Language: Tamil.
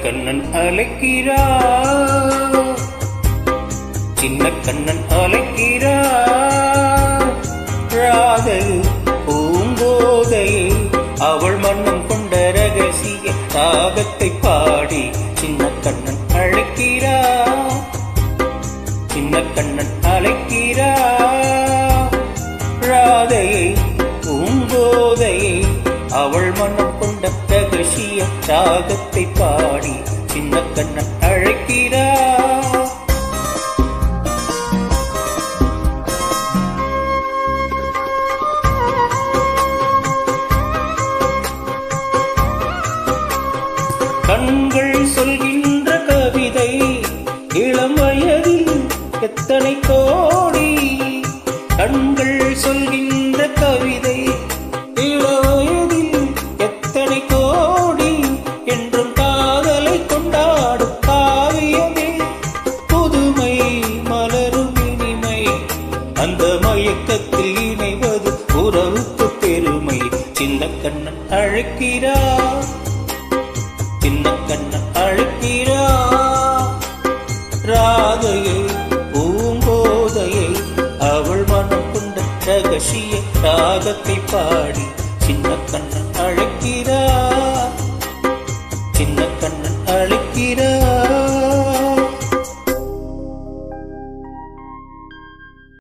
கண்ணன் அழைக்கிறா, சின்ன கண்ணன் அழைக்கிறா. ராதை பூங்கோதை அவள் மன்னம் கொண்ட ரகசிய ராகத்தை பாடி சின்ன கண்ணன் அழைக்கிறா, சின்ன கண்ணன் அழைக்கிறா. ராதையை பூங்கோதையை அவள் மனம் கொண்ட ரகசிய ராகத்தை பாடி சின்ன கண்ணன் அழைக்கிறா. கண்கள் சொல்கின்ற கவிதை இளம் வயதில் எத்தனை கோடி. கண்கள் சொல்கின்ற கவிதை இளவயதில் எத்தனை கோடி. என்றும் காதலை கொண்டாடும் காவியமே புதுமை மலரும் இனிமை. அந்த மயக்கத்தில் இணைவது உறவுக்கு பெருமை. சின்ன கண்ணன் அழைக்கிறா, சின்ன கண்ணன் அழைக்கிறா. ராதையை பூங்கோதையை அவள் மனம் கொண்ட ரகசிய ராகத்தை பாடி சின்ன கண்ணன் அழைக்கிறா, சின்ன கண்ணன் அழைக்கிறா.